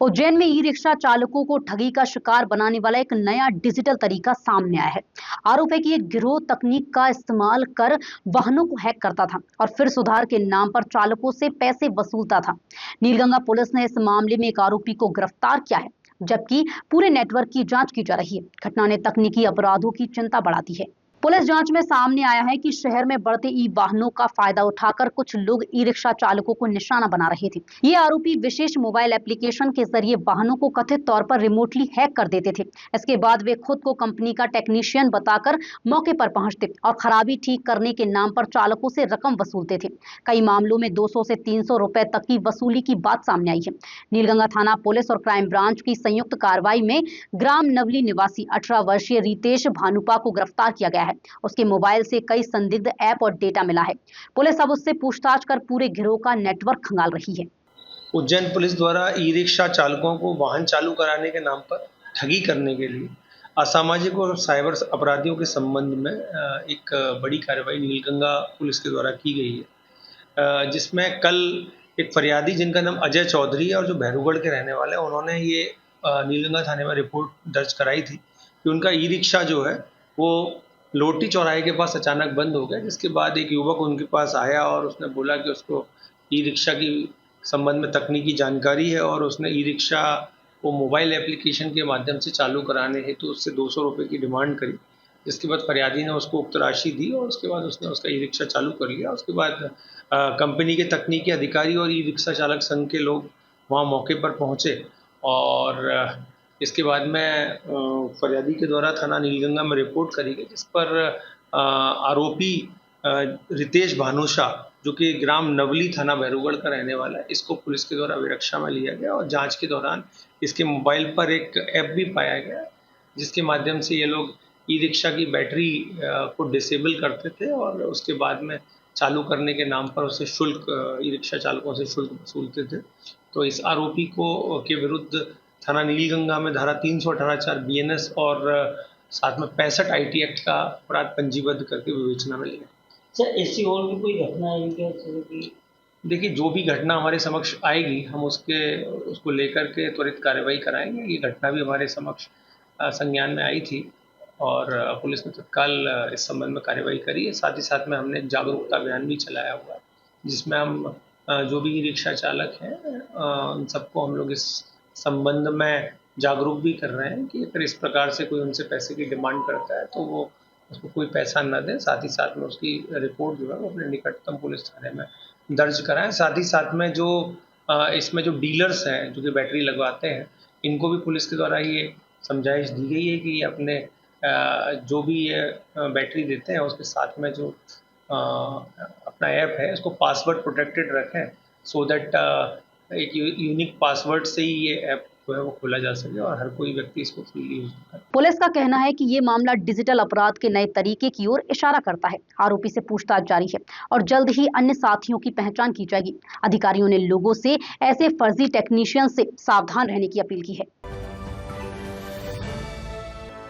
उज्जैन में e rickshaw चालकों को ठगी का शिकार बनाने वाला एक नया डिजिटल तरीका सामने आया है। आरोप है कि ये गिरोह तकनीक का इस्तेमाल कर वाहनों को हैक करता था और फिर सुधार के नाम पर चालकों से पैसे वसूलता था। नीलगंगा पुलिस ने इस मामले में एक आरोपी को गिरफ्तार किया है, जबकि पूरे नेटवर्क की जांच की जा रही है। घटना ने तकनीकी अपराधों की चिंता बढ़ा दी है। पुलिस जांच में सामने आया है कि शहर में बढ़ते ई वाहनों का फायदा उठाकर कुछ लोग ई रिक्शा चालकों को निशाना बना रहे थे। ये आरोपी विशेष मोबाइल एप्लीकेशन के जरिए वाहनों को कथित तौर पर रिमोटली हैक कर देते थे। इसके बाद वे खुद को कंपनी का टेक्नीशियन बताकर मौके पर पहुंचते और खराबी ठीक करने के नाम पर चालकों से रकम वसूलते थे। कई मामलों में 200 से 300 रुपए तक की वसूली की बात सामने आई है। नीलगंगा थाना पुलिस और क्राइम ब्रांच की संयुक्त कार्रवाई में ग्राम नवली निवासी 18 वर्षीय रितेश भानुपा को गिरफ्तार किया गया है। उसके मोबाइल से कई संदिग्ध ऐप और डेटा मिला है। पुलिस अब उससे पूछताछ कर पूरे गिरोह का नेटवर्क खंगाल रही है। उज्जैन पुलिस द्वारा ई रिक्शा चालकों को वाहन चालू कराने के नाम पर ठगी करने के लिए असामाजिक और साइबर अपराधियों के संबंध में एक बड़ी कार्रवाई नीलगंगा पुलिस के द्वारा की गई है, जिसमें कल एक फरियादी जिनका नाम अजय चौधरी है और जो भैरूगढ़ के रहने वाले हैं, उन्होंने ये नीलगंगा थाने में रिपोर्ट दर्ज कराई थी कि उनका ई रिक्शा जो है वो लोटी चौराहे के पास अचानक बंद हो गया। जिसके बाद एक युवक उनके पास आया और उसने बोला कि उसको ई रिक्शा की संबंध में तकनीकी जानकारी है और उसने ई रिक्शा को मोबाइल एप्लीकेशन के माध्यम से चालू कराने हेतु उससे 200 रुपये की डिमांड करी। जिसके बाद फरियादी ने उसको उक्त राशि दी और उसके बाद उसने उसका ई रिक्शा चालू कर लिया। उसके बाद कंपनी के तकनीकी अधिकारी और ई रिक्शा चालक संघ के लोग वहाँ मौके पर पहुँचे और इसके बाद में फरियादी के द्वारा थाना नीलगंगा में रिपोर्ट करी गई, जिस पर आरोपी रितेश भानुशा, जो कि ग्राम नवली थाना भैरूगढ़ का रहने वाला है, इसको पुलिस के द्वारा विरक्षा में लिया गया और जांच के दौरान इसके मोबाइल पर एक ऐप भी पाया गया, जिसके माध्यम से ये लोग ई रिक्शा की बैटरी को डिसेबल करते थे और उसके बाद में चालू करने के नाम पर उससे शुल्क, ई रिक्शा चालकों से शुल्क वसूलते थे। तो इस आरोपी को के विरुद्ध थाना नीलगंगा में धारा 318(4) BNS और साथ में 65 IT एक्ट का अपराध पंजीबद्ध करके विवेचना में लिया। सर, ऐसी और भी कोई घटना आई क्या? देखिए, जो भी घटना हमारे समक्ष आएगी हम उसको लेकर के त्वरित कार्रवाई कराएंगे। ये घटना भी हमारे समक्ष संज्ञान में आई थी और पुलिस ने तत्काल इस संबंध में कार्रवाई करी है। साथ ही साथ में हमने एक जागरूकता अभियान भी चलाया हुआ है, जिसमें हम जो भी रिक्शा चालक हैं उन सबको हम लोग इस संबंध में जागरूक भी कर रहे हैं कि अगर इस प्रकार से कोई उनसे पैसे की डिमांड करता है तो वो उसको कोई पैसा न दें। साथ ही साथ में उसकी रिपोर्ट जो है वो अपने निकटतम पुलिस थाने में दर्ज कराएं। साथ ही साथ में जो इसमें जो डीलर्स हैं जो कि बैटरी लगवाते हैं, इनको भी पुलिस के द्वारा ये समझाइश दी गई है कि अपने जो भी ये बैटरी देते हैं उसके साथ में जो अपना ऐप है उसको पासवर्ड प्रोटेक्टेड रखें, सो दैट एक यूनिक पासवर्ड से ही ये ऐप जो है वो खोला जा सके और हर कोई व्यक्ति इसको फ्रीली यूज करे। पुलिस का कहना है कि ये मामला डिजिटल अपराध के नए तरीके की ओर इशारा करता है। आरोपी से पूछताछ जारी है और जल्द ही अन्य साथियों की पहचान की जाएगी। अधिकारियों ने लोगों से ऐसे फर्जी टेक्नीशियन से सावधान रहने की अपील की है।